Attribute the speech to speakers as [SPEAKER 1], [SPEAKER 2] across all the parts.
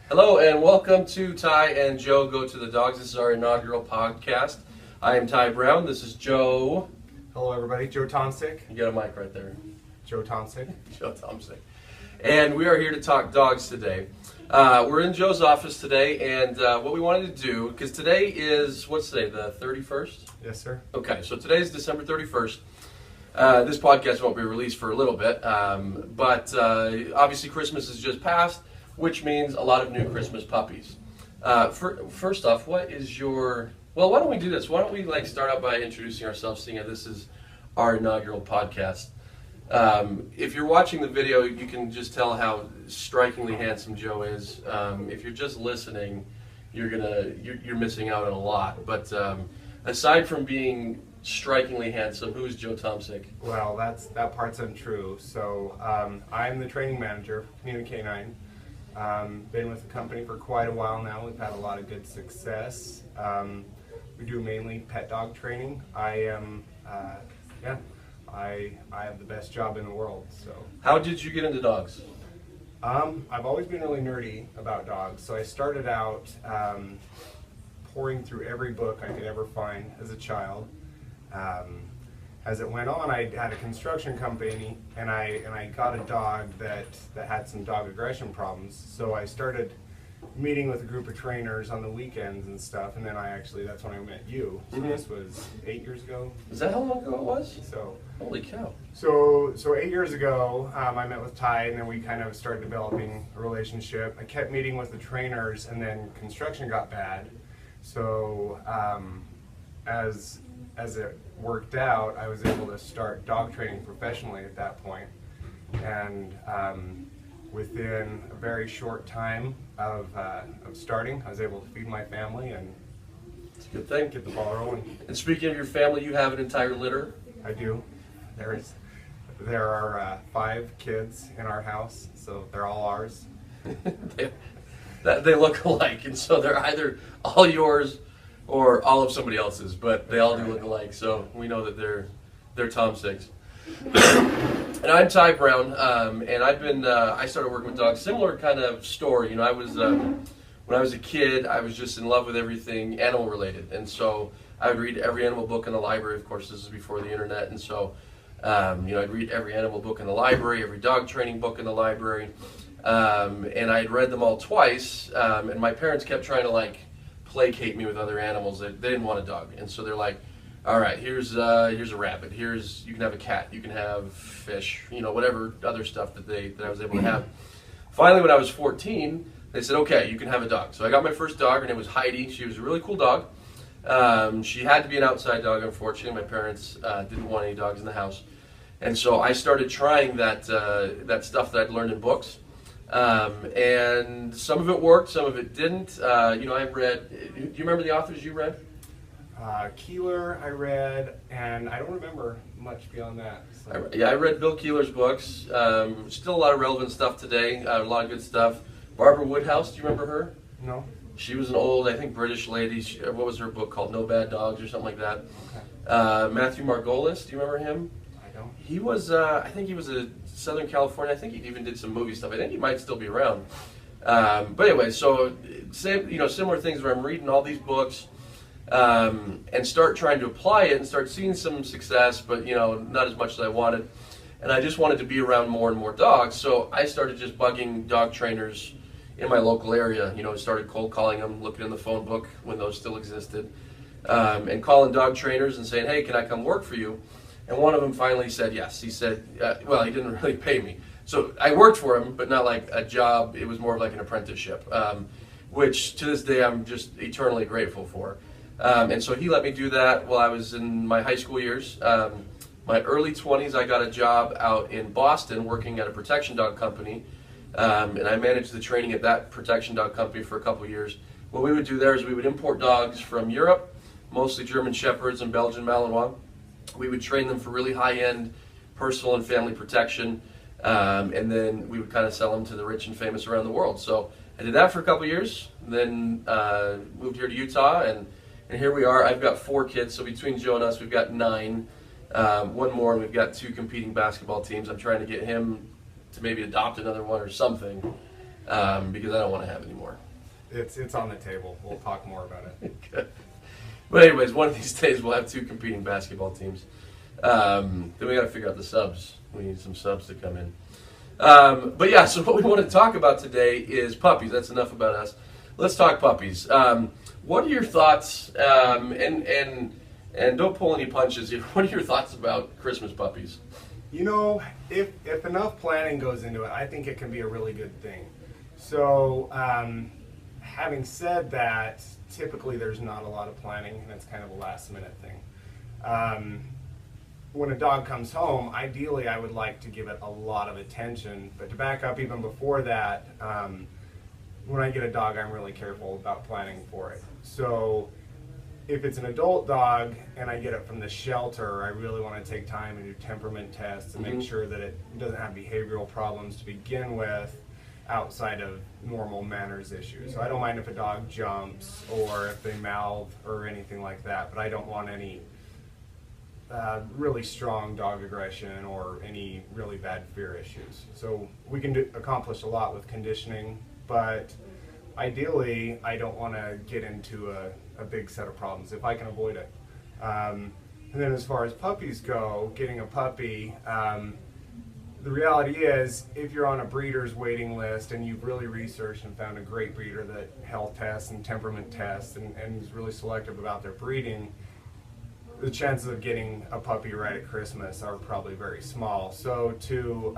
[SPEAKER 1] Hello and welcome to Ty and Joe Go to the Dogs. This is our inaugural podcast. I am Ty Brown. This is Joe.
[SPEAKER 2] Hello everybody, Joe Tomsick.
[SPEAKER 1] You got a mic right there.
[SPEAKER 2] Joe Tomsick.
[SPEAKER 1] Joe Tomsick. And we are here to talk dogs today. We're in Joe's office today, and what we wanted to do, because today is, what's today, the 31st?
[SPEAKER 2] Yes, sir.
[SPEAKER 1] Okay, so today is December 31st. This podcast won't be released for a little bit, but obviously Christmas has just passed, which means a lot of new Christmas puppies. First off, what is your... Well, why don't we do this? Why don't we start out by introducing ourselves, seeing as this is our inaugural podcast. If you're watching the video, you can just tell how strikingly handsome Joe is. If you're just listening, you're missing out on a lot. But aside from being strikingly handsome, who is Joe Tomsick?
[SPEAKER 2] Well, that part's untrue. So I'm the training manager, Community Canine. Been with the company for quite a while now. We've had a lot of good success. We do mainly pet dog training. I have the best job in the world. So
[SPEAKER 1] How did you get into dogs?
[SPEAKER 2] I've always been really nerdy about dogs. So I started out pouring through every book I could ever find as a child. As it went on, I had a construction company, and I got a dog that had some dog aggression problems. So I started meeting with a group of trainers on the weekends and stuff, and then that's when I met you. So this was 8 years ago.
[SPEAKER 1] Is that how long ago it was?
[SPEAKER 2] So
[SPEAKER 1] holy cow.
[SPEAKER 2] So 8 years ago, I met with Ty, and then we kind of started developing a relationship. I kept meeting with the trainers, and then construction got bad. So as it worked out, I was able to start dog training professionally at that point. And within a very short time of starting, I was able to feed my family and
[SPEAKER 1] It's a good thing.
[SPEAKER 2] get the ball rolling.
[SPEAKER 1] And speaking of your family, you have an entire litter.
[SPEAKER 2] I do. There are 5 kids in our house, so they're all ours.
[SPEAKER 1] They look alike, and so they're either all yours or all of somebody else's, but they all do look alike, so we know that they're Tomsicks. And I'm Ty Brown, and I started working with dogs. Similar kind of story. When I was a kid, I was just in love with everything animal related, and so I would read every animal book in the library. Of course, this is before the internet, and so I'd read every animal book in the library, every dog training book in the library, and I'd read them all twice. And my parents kept trying to placate me with other animals. They didn't want a dog, and so they're like, all right, here's a rabbit. You can have a cat. You can have fish. Whatever other stuff that I was able to have. Finally, when I was 14, they said, okay, you can have a dog. So I got my first dog. Her name was Heidi. She was a really cool dog. She had to be an outside dog, unfortunately. My parents didn't want any dogs in the house, and so I started trying that stuff that I'd learned in books. And some of it worked, some of it didn't. I read. Do you remember the authors you read?
[SPEAKER 2] Keeler I read, and I don't remember much beyond that. So.
[SPEAKER 1] I read Bill Keeler's books. Still a lot of relevant stuff today. A lot of good stuff. Barbara Woodhouse, do you remember her?
[SPEAKER 2] No.
[SPEAKER 1] She was an old, I think, British lady. What was her book called? No Bad Dogs or something like that.
[SPEAKER 2] Okay.
[SPEAKER 1] Matthew Margolis, do you remember him?
[SPEAKER 2] I don't.
[SPEAKER 1] He was, I think he was a Southern California. I think he even did some movie stuff. I think he might still be around. But anyway, so similar things where I'm reading all these books and start trying to apply it and start seeing some success, but not as much as I wanted. And I just wanted to be around more and more dogs, so I started just bugging dog trainers in my local area. Started cold calling them, looking in the phone book when those still existed, and calling dog trainers and saying, hey, can I come work for you? And one of them finally said yes. He said, well, he didn't really pay me. So I worked for him, but not like a job. It was more of like an apprenticeship, which to this day I'm just eternally grateful for. And so he let me do that while I was in my high school years. My early 20s, I got a job out in Boston working at a protection dog company. And I managed the training at that protection dog company for a couple of years. What we would do there is we would import dogs from Europe, mostly German Shepherds and Belgian Malinois. We would train them for really high-end personal and family protection, and then we would kind of sell them to the rich and famous around the world. So I did that for a couple of years, then moved here to Utah, and here we are. I've got 4 kids, so between Joe and us, we've got 9. One more, and we've got 2 competing basketball teams. I'm trying to get him to maybe adopt another one or something. because I don't want to have any more.
[SPEAKER 2] It's on the table. We'll talk more about it.
[SPEAKER 1] Good. But anyways, one of these days we'll have 2 competing basketball teams. Then we got to figure out the subs. We need some subs to come in. But yeah, so what we want to talk about today is puppies. That's enough about us. Let's talk puppies. What are your thoughts? And don't pull any punches here. What are your thoughts about Christmas puppies?
[SPEAKER 2] You know, if enough planning goes into it, I think it can be a really good thing. So, having said that, typically there's not a lot of planning, and it's kind of a last-minute thing. When a dog comes home, ideally I would like to give it a lot of attention, but to back up even before that, when I get a dog, I'm really careful about planning for it. So if it's an adult dog and I get it from the shelter, I really want to take time and do temperament tests and make sure that it doesn't have behavioral problems to begin with outside of normal manners issues. So I don't mind if a dog jumps or if they mouth or anything like that, but I don't want any really strong dog aggression or any really bad fear issues. So we can accomplish a lot with conditioning, but ideally I don't want to get into a big set of problems if I can avoid it. And then as far as puppies go, getting a puppy, the reality is if you're on a breeder's waiting list and you've really researched and found a great breeder that health tests and temperament tests and is really selective about their breeding, the chances of getting a puppy right at Christmas are probably very small. So to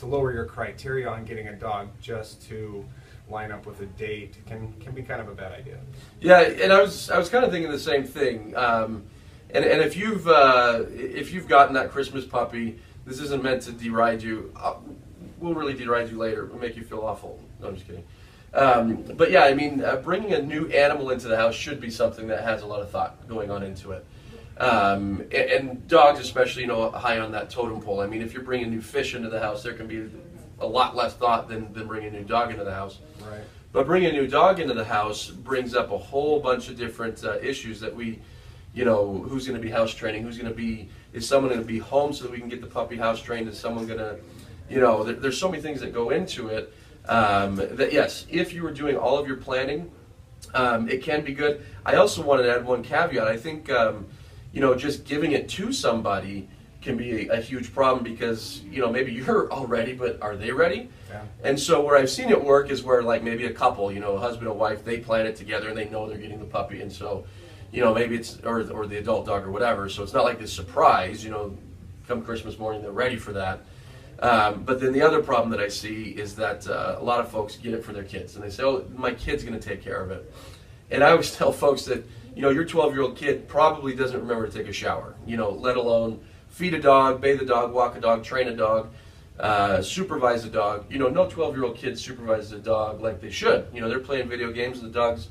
[SPEAKER 2] lower your criteria on getting a dog just to line up with a date can be kind of a bad idea.
[SPEAKER 1] Yeah, and I was kind of thinking the same thing. And if you've gotten that Christmas puppy, this isn't meant to deride you. We'll really deride you later. We'll make you feel awful. No, I'm just kidding. But yeah, I mean, bringing a new animal into the house should be something that has a lot of thought going on into it. And dogs especially, high on that totem pole. I mean, if you're bringing new fish into the house, there can be a lot less thought than bringing a new dog into the house.
[SPEAKER 2] Right.
[SPEAKER 1] But bringing a new dog into the house brings up a whole bunch of different issues that we, who's going to be house training, is someone going to be home so that we can get the puppy house trained, is someone going to, there's so many things that go into it. That yes, if you were doing all of your planning, it can be good. I also wanted to add one caveat. I think just giving it to somebody can be a huge problem because maybe you're all ready, but are they ready?
[SPEAKER 2] Yeah.
[SPEAKER 1] And so where I've seen it work is where like maybe a couple, a husband and wife, they plan it together and they know they're getting the puppy, and so maybe it's or the adult dog or whatever. So it's not like this surprise. Come Christmas morning, they're ready for that. But then the other problem that I see is that a lot of folks get it for their kids, and they say, "Oh, my kid's going to take care of it." And I always tell folks that your 12-year-old kid probably doesn't remember to take a shower, let alone feed a dog, bathe a dog, walk a dog, train a dog, supervise a dog. No 12-year-old kid supervises a dog like they should. They're playing video games and the dog's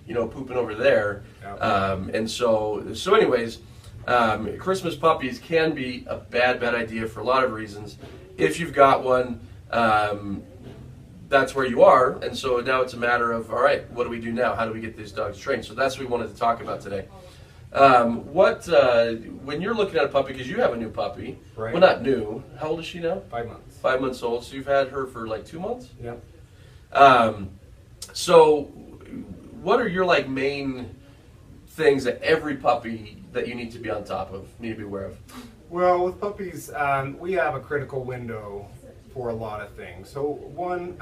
[SPEAKER 1] pooping over there. And so anyways, Christmas puppies can be a bad idea for a lot of reasons. If you've got one, that's where you are, and so now it's a matter of, all right, what do we do now? How do we get these dogs trained? So that's what we wanted to talk about today. When you're looking at a puppy, because you have a new puppy,
[SPEAKER 2] right?
[SPEAKER 1] Well, not new. How old is she now?
[SPEAKER 2] 5 months.
[SPEAKER 1] 5 months old. So you've had her for like 2 months?
[SPEAKER 2] Yeah.
[SPEAKER 1] So what are your main things that every puppy that you need to be on top of, need to be aware of?
[SPEAKER 2] Well, with puppies, we have a critical window for a lot of things. So one,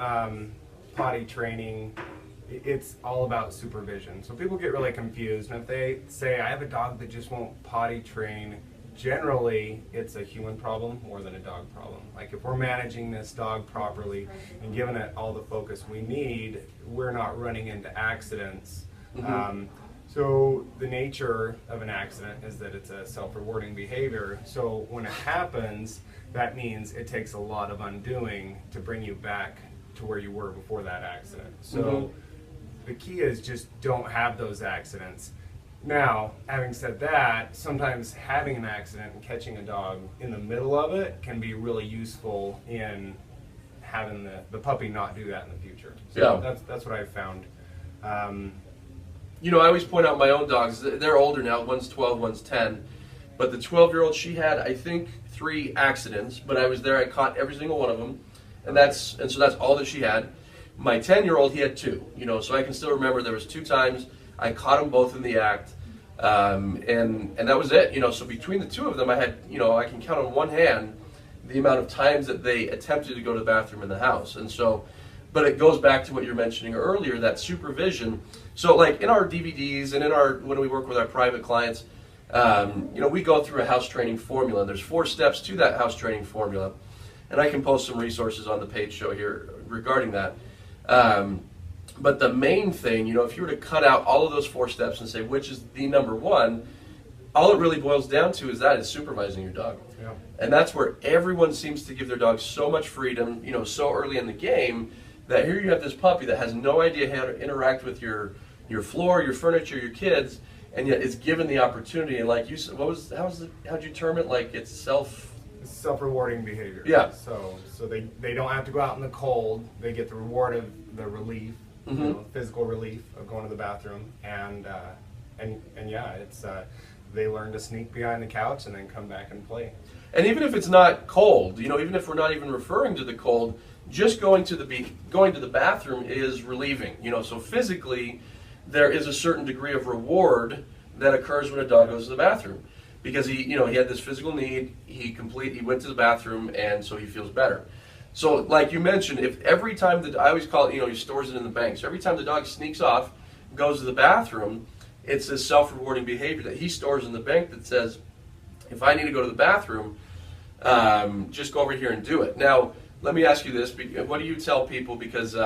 [SPEAKER 2] potty training, it's all about supervision. So people get really confused, and if they say, I have a dog that just won't potty train, generally it's a human problem more than a dog problem. Like if we're managing this dog properly and giving it all the focus we need, we're not running into accidents. So the nature of an accident is that it's a self-rewarding behavior. So when it happens, that means it takes a lot of undoing to bring you back to where you were before that accident. So the key is just don't have those accidents. Now, having said that, sometimes having an accident and catching a dog in the middle of it can be really useful in having the puppy not do that in the future. So that's what I've found.
[SPEAKER 1] I always point out my own dogs. They're older now. One's 12, one's 10. But the 12-year-old, she had, I think, 3 accidents. But I was there. I caught every single one of them. and so that's all that she had. My 10-year-old, he had 2. So I can still remember there was 2 times I caught them both in the act, and that was it. So between the 2 of them, I had I can count on one hand the amount of times that they attempted to go to the bathroom in the house, and so. But it goes back to what you were mentioning earlier, that supervision. So like in our DVDs and when we work with our private clients, we go through a house training formula. There's 4 steps to that house training formula. And I can post some resources on the page show here regarding that. But the main thing, if you were to cut out all of those 4 steps and say which is the number one, all it really boils down to is supervising your dog.
[SPEAKER 2] Yeah.
[SPEAKER 1] And that's where everyone seems to give their dog so much freedom, so early in the game, that here you have this puppy that has no idea how to interact with your floor, your furniture, your kids, and yet is given the opportunity. And like you said, how'd you term it? Like it's
[SPEAKER 2] self-rewarding behavior.
[SPEAKER 1] Yeah.
[SPEAKER 2] So they don't have to go out in the cold. They get the reward of the relief, physical relief of going to the bathroom, and yeah, it's they learn to sneak behind the couch and then come back and play.
[SPEAKER 1] And even if it's not cold, even if we're not even referring to the cold, just going to the bathroom is relieving. So physically, there is a certain degree of reward that occurs when a dog goes to the bathroom, because he had this physical need. He went to the bathroom, and so he feels better. So, like you mentioned, if every time I always call it, he stores it in the bank. So every time the dog sneaks off, goes to the bathroom, it's this self-rewarding behavior that he stores in the bank that says, if I need to go to the bathroom, just go over here and do it. Now, let me ask you this. What do you tell people? Because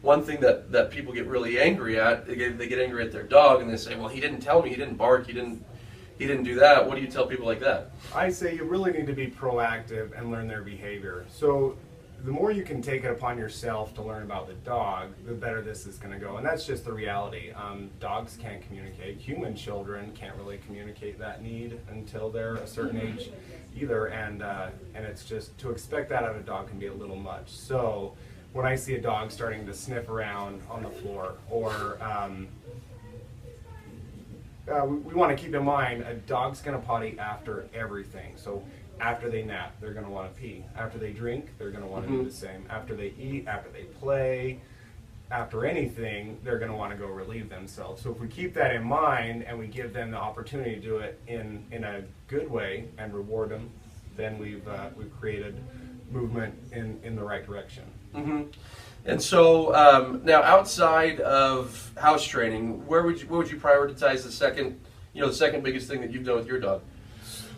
[SPEAKER 1] one thing that people get really angry at, they get angry at their dog, and they say, well, he didn't tell me, he didn't bark, he didn't do that. What do you tell people like that?
[SPEAKER 2] I say you really need to be proactive and learn their behavior. So the more you can take it upon yourself to learn about the dog, the better this is going to go. And that's just the reality. Dogs can't communicate. Human children can't really communicate that need until they're a certain age either. And it's just, to expect that out of a dog can be a little much. So when I see a dog starting to sniff around on the floor, or we want to keep in mind, a dog's going to potty after everything. So after they nap, they're going to want to pee. After they drink, they're going to want to do the same. After they eat, after they play, after anything, they're going to want to go relieve themselves. So if we keep that in mind and we give them the opportunity to do it in a good way and reward them, then we've created movement in the right direction.
[SPEAKER 1] Mm-hmm. And so now, outside of house training, what would you prioritize the second biggest thing that you've done with your dog?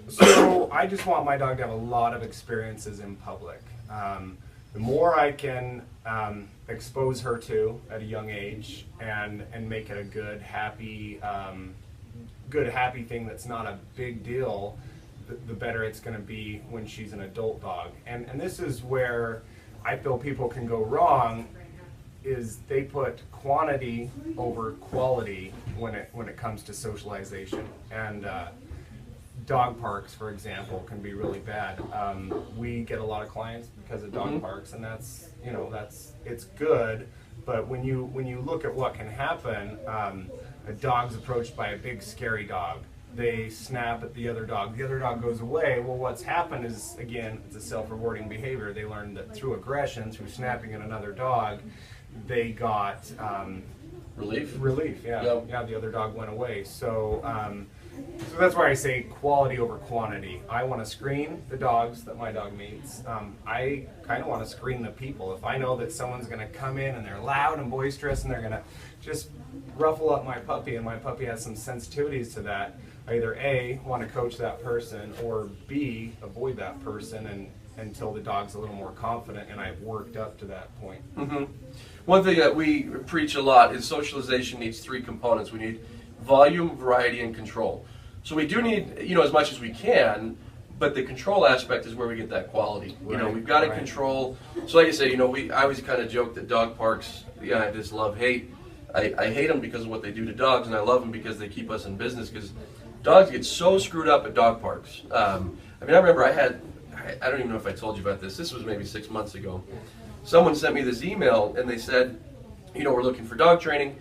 [SPEAKER 2] So I just want my dog to have a lot of experiences in public. The more I can expose her to at a young age and make it a good, happy thing that's not a big deal, the better it's going to be when she's an adult dog. And this is where I feel people can go wrong, is they put quantity over quality when it comes to socialization. And dog parks, for example, can be really bad. We get a lot of clients because of dog parks, and it's good. But when you look at what can happen, a dog's approached by a big scary dog. They snap at the other dog. The other dog goes away. Well, what's happened is, again, it's a self-rewarding behavior. They learned that through aggression, through snapping at another dog, they got
[SPEAKER 1] relief.
[SPEAKER 2] Yeah,
[SPEAKER 1] Yep.
[SPEAKER 2] Yeah. The other dog went away. So that's why I say quality over quantity. I want to screen the dogs that my dog meets. I kind of want to screen the people. If I know that someone's going to come in and they're loud and boisterous and they're going to just ruffle up my puppy, and my puppy has some sensitivities to that, I either A, want to coach that person, or B, avoid that person until the dog's a little more confident and I've worked up to that point.
[SPEAKER 1] Mm-hmm. One thing that we preach a lot is socialization needs 3 components. We need volume, variety, and control. So we do need, as much as we can, but the control aspect is where we get that quality.
[SPEAKER 2] Right,
[SPEAKER 1] We've got to control. So like I say, I always kind of joke that dog parks, I just love-hate. I hate them because of what they do to dogs, and I love them because they keep us in business, because dogs get so screwed up at dog parks. I remember I don't even know if I told you about this. This was maybe 6 months ago. Someone sent me this email, and they said, we're looking for dog training.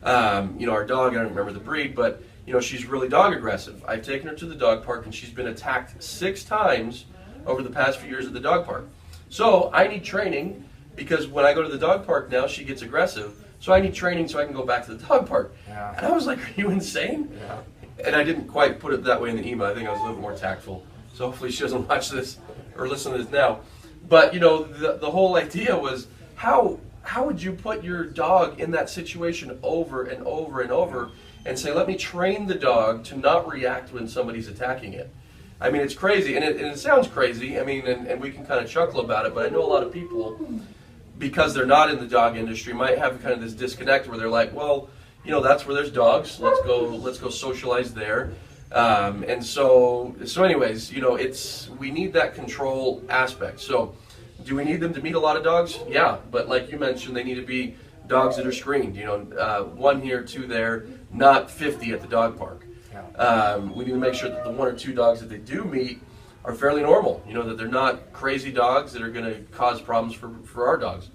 [SPEAKER 1] Our dog, I don't remember the breed, but she's really dog aggressive. I've taken her to the dog park, and she's been attacked 6 times over the past few years at the dog park. So I need training because when I go to the dog park now, she gets aggressive. So I need training so I can go back to the dog park.
[SPEAKER 2] Yeah.
[SPEAKER 1] And I was like, are you insane?
[SPEAKER 2] Yeah.
[SPEAKER 1] And I didn't quite put it that way in the email. I think I was a little bit more tactful. So hopefully she doesn't watch this or listen to this now. But, you know, the whole idea was how would you put your dog in that situation over and over and over and say, let me train the dog to not react when somebody's attacking it? I mean, it's crazy, and it sounds crazy. I mean, and we can kind of chuckle about it, but I know a lot of people, because they're not in the dog industry, might have kind of this disconnect where they're like, well, you know, that's where there's dogs. Let's go socialize there. And so anyways, you know, we need that control aspect. So do we need them to meet a lot of dogs? Yeah, but like you mentioned, they need to be dogs that are screened. You know, 1 here, 2 there, not 50 at the dog park. We need to make sure that the 1 or 2 dogs that they do meet are fairly normal. You know, that they're not crazy dogs that are going to cause problems for our dogs.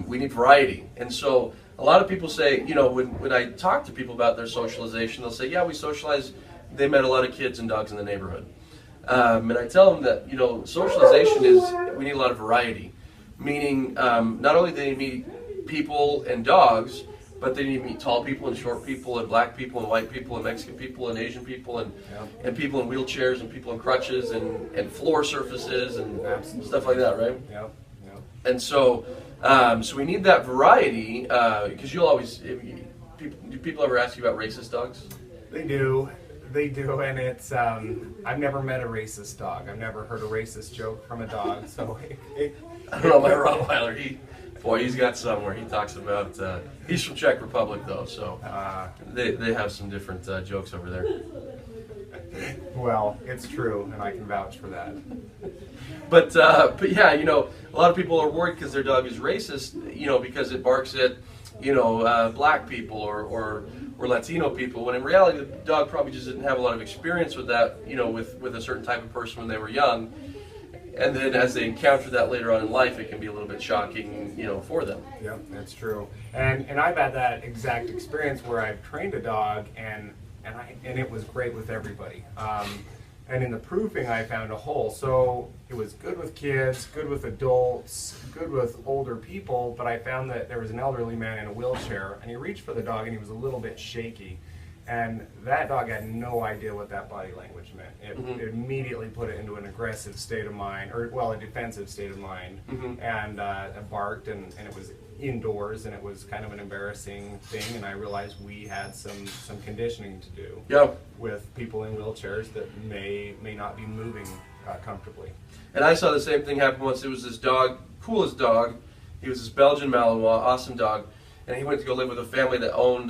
[SPEAKER 1] We need variety. And so a lot of people say, you know, when I talk to people about their socialization, they'll say, yeah, we socialize. They met a lot of kids and dogs in the neighborhood. And I tell them that, you know, socialization we need a lot of variety. Meaning, not only do they meet people and dogs, but they need to meet tall people and short people and black people and white people and Mexican people and Asian people and people in wheelchairs and people in crutches and floor surfaces and stuff like that, right?
[SPEAKER 2] Yep.
[SPEAKER 1] And so, so we need that variety because you'll always. Do people ever ask you about racist dogs?
[SPEAKER 2] They do, and it's. I've never met a racist dog. I've never heard a racist joke from a dog. So
[SPEAKER 1] I don't know my Rottweiler. He's got some where he talks about. He's from Czech Republic though, so they have some different jokes over there.
[SPEAKER 2] Well, it's true, and I can vouch for that.
[SPEAKER 1] But yeah, you know, a lot of people are worried because their dog is racist, you know, because it barks at, you know, black people or Latino people, when in reality the dog probably just didn't have a lot of experience with that, you know, with a certain type of person when they were young. And then as they encounter that later on in life, it can be a little bit shocking, you know, for them.
[SPEAKER 2] Yep, that's true. And I've had that exact experience where I've trained a dog and it was great with everybody. And in the proofing, I found a hole. So it was good with kids, good with adults, good with older people, but I found that there was an elderly man in a wheelchair, and he reached for the dog, and he was a little bit shaky. And that dog had no idea what that body language meant. It immediately put it into an aggressive state of mind, or, well, a defensive state of mind, and it barked, and it was indoors, and it was kind of an embarrassing thing, and I realized we had some conditioning to do with people in wheelchairs that may not be moving comfortably.
[SPEAKER 1] And I saw the same thing happen once. It was this dog, coolest dog. He was this Belgian Malinois, awesome dog, and he went to go live with a family that owned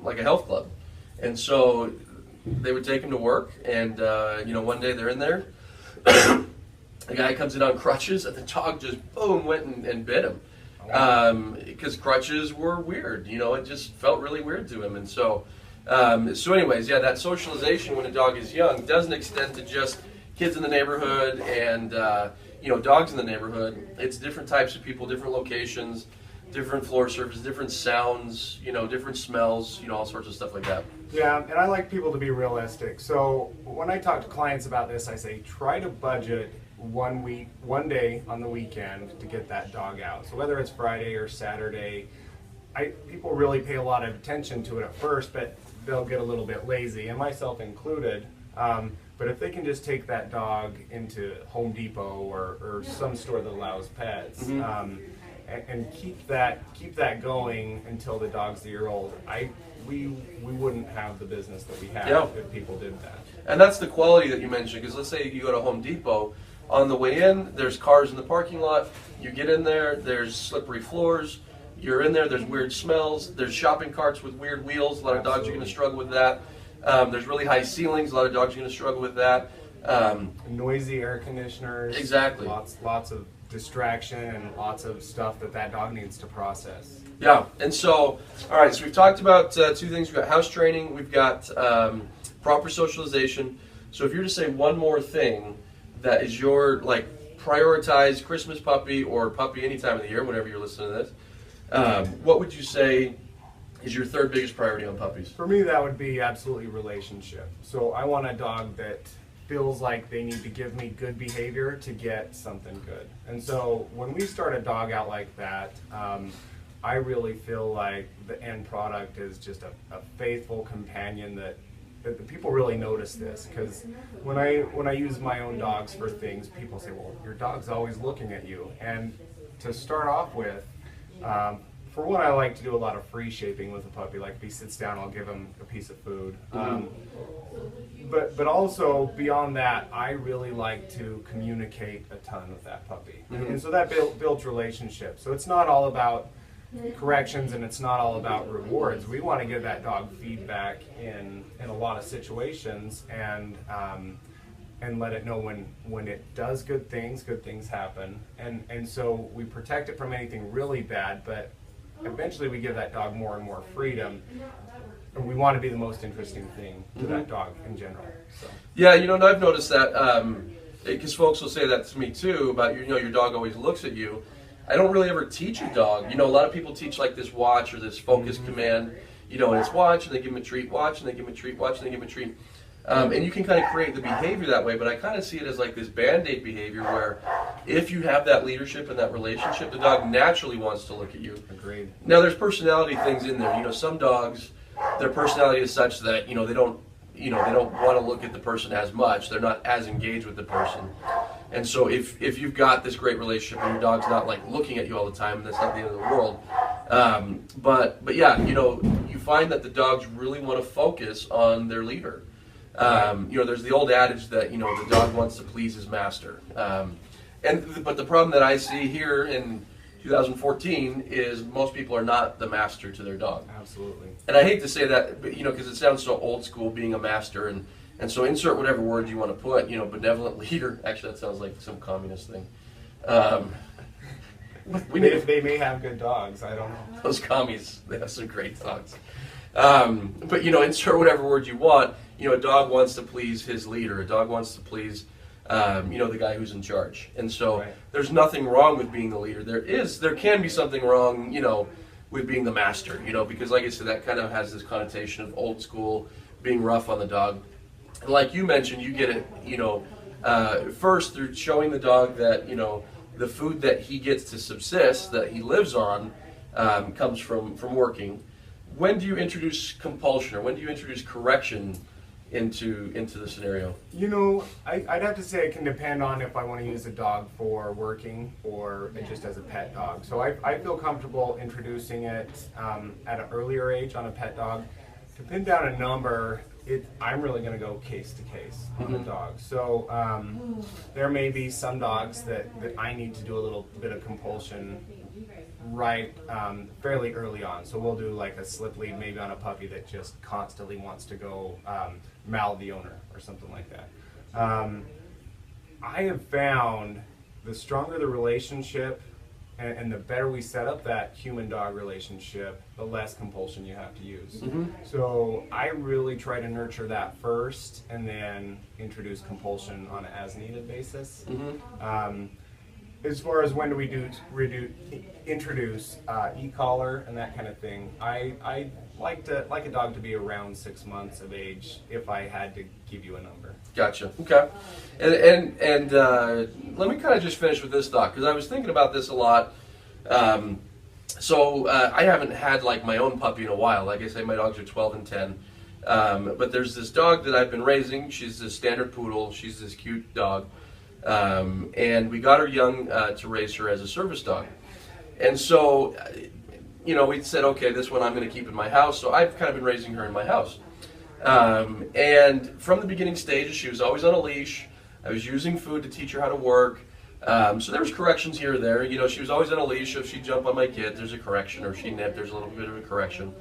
[SPEAKER 1] like a health club. And so they would take him to work, and you know, one day they're in there, the guy comes in on crutches, and the dog just boom went and bit him. Because crutches were weird, you know, it just felt really weird to him. And so, so anyways, yeah, that socialization when a dog is young doesn't extend to just kids in the neighborhood and, you know, dogs in the neighborhood. It's different types of people, different locations, different floor surface, different sounds, you know, different smells, you know, all sorts of stuff like that.
[SPEAKER 2] Yeah, and I like people to be realistic. So when I talk to clients about this, I say try to budget 1 day on the weekend to get that dog out. So whether it's Friday or Saturday, people really pay a lot of attention to it at first, but they'll get a little bit lazy, and myself included. But if they can just take that dog into Home Depot or some store that allows pets, and keep that going until the dog's a year old, we wouldn't have the business that we have if people did that.
[SPEAKER 1] And that's the quality that you mentioned, because let's say you go to Home Depot, on the way in, there's cars in the parking lot, you get in there, there's slippery floors, you're in there, there's weird smells, there's shopping carts with weird wheels, a lot of dogs are going to struggle with that. There's really high ceilings, a lot of dogs are going to struggle with that.
[SPEAKER 2] Noisy air conditioners.
[SPEAKER 1] Exactly.
[SPEAKER 2] Lots of distraction and lots of stuff that dog needs to process.
[SPEAKER 1] Yeah, and so, all right, so we've talked about 2 things. We've got house training, we've got proper socialization. So if you're to say one more thing that is your, like, prioritized Christmas puppy or puppy any time of the year, whenever you're listening to this, what would you say is your 3rd biggest priority on puppies?
[SPEAKER 2] For me, that would be absolutely relationship. So I want a dog that feels like they need to give me good behavior to get something good. And so when we start a dog out like that, I really feel like the end product is just a faithful companion that people really notice this, because when I use my own dogs for things, people say, well, your dog's always looking at you. And to start off with, for one, I like to do a lot of free shaping with a puppy. Like if he sits down, I'll give him a piece of food. But also beyond that, I really like to communicate a ton with that puppy. And so that builds relationships. So it's not all about corrections, and it's not all about rewards. We want to give that dog feedback in a lot of situations, and let it know when it does good things happen. And so we protect it from anything really bad, but eventually we give that dog more and more freedom. And we want to be the most interesting thing to that dog in general. So.
[SPEAKER 1] Yeah, and I've noticed that, because folks will say that to me too, about your dog always looks at you. I don't really ever teach a dog. A lot of people teach like this watch or this focus command, and it's watch, and they give them a treat, watch, and they give them a treat, watch, and they give them a treat. And you can kind of create the behavior that way, but I kind of see it as like this Band-Aid behavior where if you have that leadership and that relationship, the dog naturally wants to look at you.
[SPEAKER 2] Agreed.
[SPEAKER 1] Now there's personality things in there. Some dogs, their personality is such that, they don't want to look at the person as much. They're not as engaged with the person. And so if you've got this great relationship and your dog's not like looking at you all the time, that's not the end of the world. But yeah, you find that the dogs really want to focus on their leader. There's the old adage that, the dog wants to please his master. But the problem that I see here in 2014 is most people are not the master to their dog.
[SPEAKER 2] Absolutely. And
[SPEAKER 1] I hate to say that, but, because it sounds so old school being a master, and so insert whatever word you want to put, benevolent leader. Actually, that sounds like some communist thing.
[SPEAKER 2] They may have good dogs, I don't know.
[SPEAKER 1] Those commies, they have some great dogs. But, insert whatever word you want. A dog wants to please his leader. A dog wants to please, the guy who's in charge. And so there's nothing wrong with being the leader. There can be something wrong, with being the master, because like I said, that kind of has this connotation of old school, being rough on the dog. And like you mentioned, you get it, first through showing the dog that, the food that he gets to subsist, that he lives on, comes from working. When do you introduce compulsion, or when do you introduce correction into the scenario?
[SPEAKER 2] I'd have to say it can depend on if I want to use a dog for working or just as a pet dog. So I feel comfortable introducing it at an earlier age on a pet dog. To pin down a number, I'm really going to go case to case on the dog. So there may be some dogs that I need to do a little bit of compulsion fairly early on. So we'll do like a slip lead maybe on a puppy that just constantly wants to go mal the owner or something like that. I have found the stronger the relationship and the better we set up that human-dog relationship, the less compulsion you have to use. So I really try to nurture that first and then introduce compulsion on an as-needed basis. As far as when do we introduce e-collar and that kind of thing, I like a dog to be around 6 months of age if I had to give you a number.
[SPEAKER 1] Gotcha. Okay. And let me kind of just finish with this thought, because I was thinking about this a lot. So I haven't had like my own puppy in a while. Like I say, my dogs are 12 and 10. But there's this dog that I've been raising. She's a standard poodle. She's this cute dog. And we got her young to raise her as a service dog. And so, we said, okay, this one I'm going to keep in my house. So I've kind of been raising her in my house. And from the beginning stages, she was always on a leash. I was using food to teach her how to work. So there was corrections here or there. She was always on a leash. So if she'd jump on my kid, there's a correction. Or if she nipped, there's a little bit of a correction.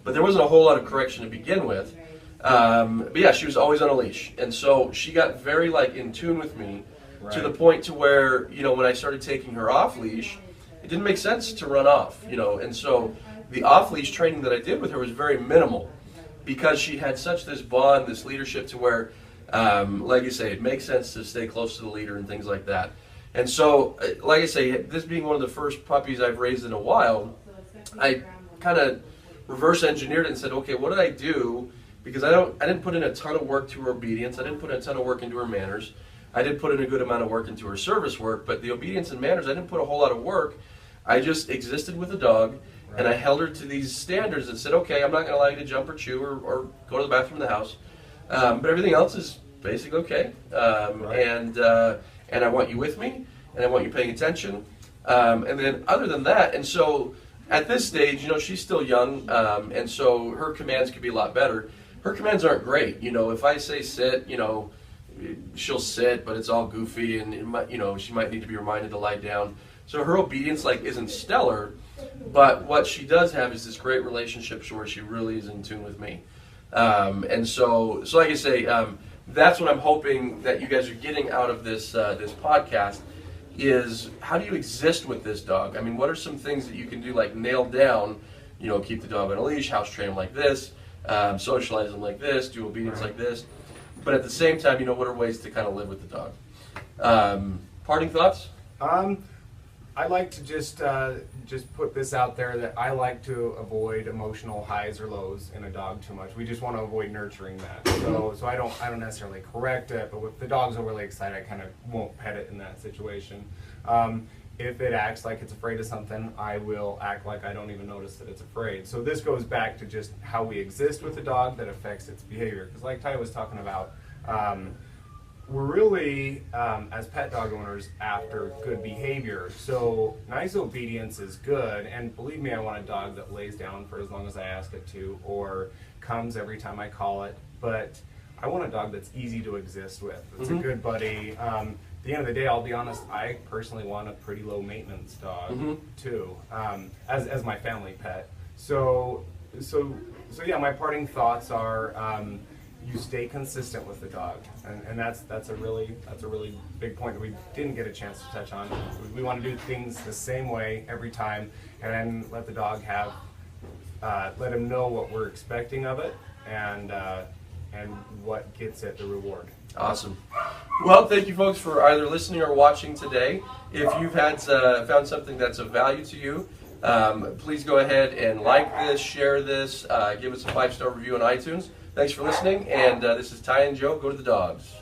[SPEAKER 1] But there wasn't a whole lot of correction to begin with. But yeah, she was always on a leash. And so she got very in tune with me. Right. To the point to where, when I started taking her off leash, it didn't make sense to run off, and so the off leash training that I did with her was very minimal, because she had such this bond, this leadership, to where, like you say, it makes sense to stay close to the leader and things like that. And so, like I say, this being one of the first puppies I've raised in a while, I kind of reverse engineered it and said, okay, what did I do because I didn't put in a ton of work to her obedience. I didn't put in a ton of work into her manners. I did put in a good amount of work into her service work, but the obedience and manners, I didn't put a whole lot of work. I just existed with the dog, and I held her to these standards that said, okay, I'm not going to allow you to jump or chew or go to the bathroom in the house, but everything else is basically okay. And I want you with me, and I want you paying attention. And then other than that, and so at this stage, she's still young, and so her commands could be a lot better. Her commands aren't great. If I say sit, she'll sit, but it's all goofy, and she might need to be reminded to lie down. So her obedience isn't stellar, but what she does have is this great relationship where she really is in tune with me. And so like I say, that's what I'm hoping that you guys are getting out of this this podcast is how do you exist with this dog? I mean, what are some things that you can do, like nail down, keep the dog on a leash, house train him like this, socialize him like this, do obedience like this. But at the same time, what are ways to kind of live with the dog? Parting thoughts?
[SPEAKER 2] I like to just put this out there that I like to avoid emotional highs or lows in a dog too much. We just want to avoid nurturing that. So I don't necessarily correct it, but if the dog's overly excited, I kind of won't pet it in that situation. If it acts like it's afraid of something, I will act like I don't even notice that it's afraid. So this goes back to just how we exist with the dog that affects its behavior. Because like Ty was talking about, we're really, as pet dog owners, after good behavior. So nice obedience is good, and believe me, I want a dog that lays down for as long as I ask it to, or comes every time I call it. But I want a dog that's easy to exist with. It's a good buddy. At the end of the day, I'll be honest, I personally want a pretty low maintenance dog too, as my family pet. So yeah, my parting thoughts are, you stay consistent with the dog, and that's a really big point that we didn't get a chance to touch on. We want to do things the same way every time, and then let the dog have, let him know what we're expecting of it, and what gets it the reward.
[SPEAKER 1] Awesome. Well, thank you folks for either listening or watching today. If you've had found something that's of value to you, please go ahead and like this, share this, give us a 5-star review on iTunes. Thanks for listening, and this is Ty and Joe. Go to the dogs.